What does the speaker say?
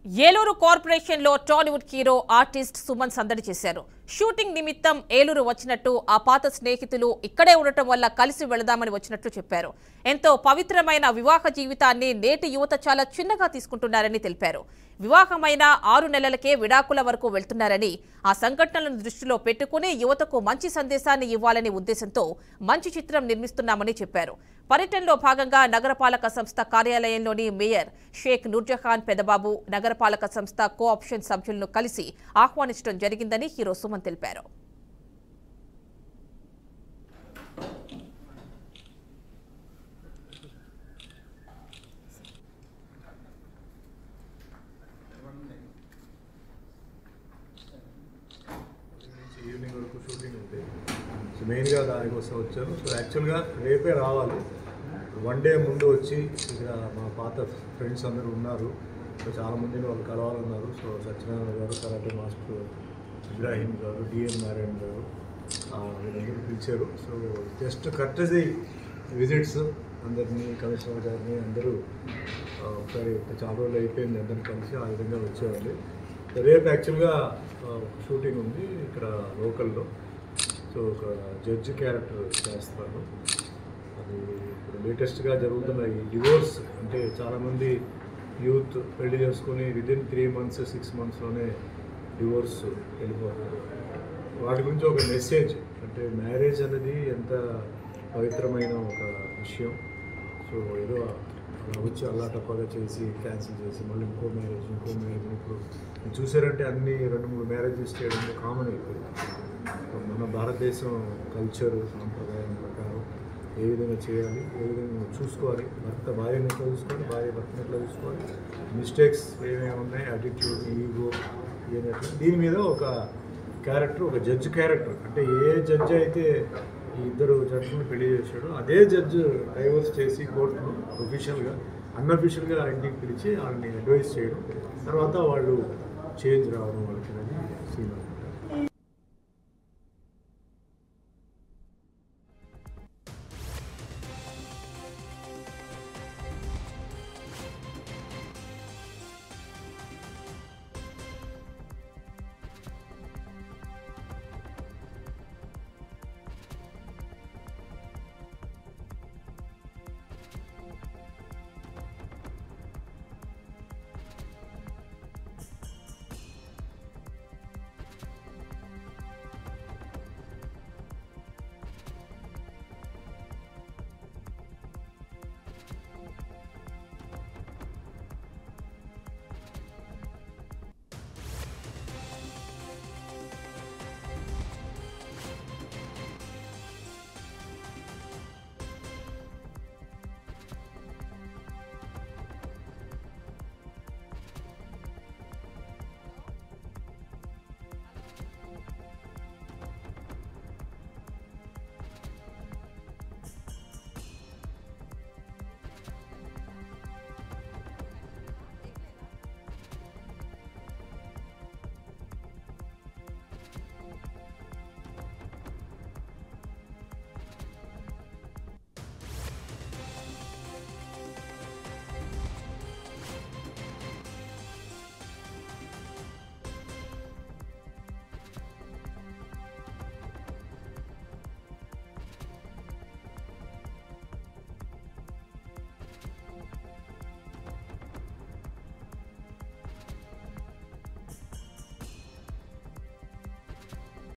Eluru corporation లో Tollywood hero artist Suman సందడి చేశారు. షూటింగ్ నిమిత్తం ఏలూరు వచ్చినట్టు ఆ పాత స్నేహితులు ఇక్కడే ఉండటం వల్ల కలిసి వెళదామని వచ్చినట్లు చెప్పారు. ఎంతో పవిత్రమైన వివాహ జీవితాన్ని నేటి యువత చాలా చిన్నగా తీసుకుంటున్నారని తెలిపారు. వివాహమైన 6 నెలలకే విడాకుల వరకు వెళ్తున్నారని, ఆ సంఘటనలను దృష్టిలో పెట్టుకుని యువతకు మంచి సందేశాన్ని ఇవ్వాలనే ఉద్దేశంతో మంచి చిత్రం నిర్మిస్తున్నామని చెప్పారు. పర్యటనలో భాగంగా నగరపాలక సంస్థ కార్యాలయంలోని మేయర్ షేక్ నూర్జహాన్ పెదబాబు, నగరపాలక సంస్థ కోఆప్షన్ సభ్యులను కలిసి ఆహ్వానించడం జరిగిందని హీరో సుమన్ తెలిపారు. ఈవినింగ్ వరకు షూటింగ్ ఉంది. సో మెయిన్గా దానికోసం వచ్చాను. సో యాక్చువల్గా రేపే రావాలి. 1 డే ముందు వచ్చి ఇక్కడ మా పాత ఫ్రెండ్స్ అందరూ ఉన్నారు. సో చాలామందిని వాళ్ళు కలవాలన్నారు. సో సత్యనారాయణ గారు, కరాటే మాస్టర్ ఇబ్రాహీం గారు, డిఎన్ నారాయణ గారు వీళ్ళందరూ పిలిచారు. సో జస్ట్ కర్టసీ విజిట్స్ అందరినీ, కమిషనర్ గారిని అందరూ ఒకసారి చాలా రోజులు అయిపోయింది అందరిని కలిసి ఆ విధంగా వచ్చేవాళ్ళు. రేపు యాక్చువల్గా షూటింగ్ ఉంది ఇక్కడ లోకల్లో. సో ఒక జడ్జి క్యారెక్టర్ చేస్తాను. అది ఇప్పుడు లేటెస్ట్గా జరుగుతున్న ఈ డివోర్స్, అంటే చాలామంది యూత్ పెళ్లి చేసుకొని విదిన్ 3 months 6 monthsలోనే డివోర్స్ వెళ్ళిపోతారు. వాటి గురించి ఒక మెసేజ్, అంటే మ్యారేజ్ అనేది ఎంత పవిత్రమైన ఒక విషయం. సో ఏదో అలా వచ్చి అల్లాటప్పగా చేసి క్యాన్సిల్ చేసి మళ్ళీ ఇంకో మ్యారేజ్ ఇప్పుడు చూసారంటే అన్ని 2-3 మ్యారేజెస్ చేయడం కామన్ అయిపోయింది. మన భారతదేశం కల్చర్ సాంప్రదాయం ప్రకారం ఏ విధంగా చేయాలి, ఏ విధంగా చూసుకోవాలి, భర్త భార్యను ఎట్లా చూసుకోవాలి, భార్య భర్తను ఎట్లా చూసుకోవాలి, మిస్టేక్స్ ఏమేమి ఉన్నాయి, యాటిట్యూడ్, ఈగో ఏదైనా దీని మీద ఒక క్యారెక్టర్, ఒక జడ్జ్ క్యారెక్టర్. అంటే ఏ జడ్జి అయితే ఈ 2 జడ్జిని పెళ్లి చేశాడో అదే జడ్జి డైవర్స్ చేసి కోర్టును ఒఫీషియల్గా అన్అఫీషియల్గా ఇంటికి పిలిచి వాళ్ళని అడ్వైస్ చేయడం, తర్వాత వాళ్ళు చేంజ్ రావడం వాళ్ళకి అనేది సీన్.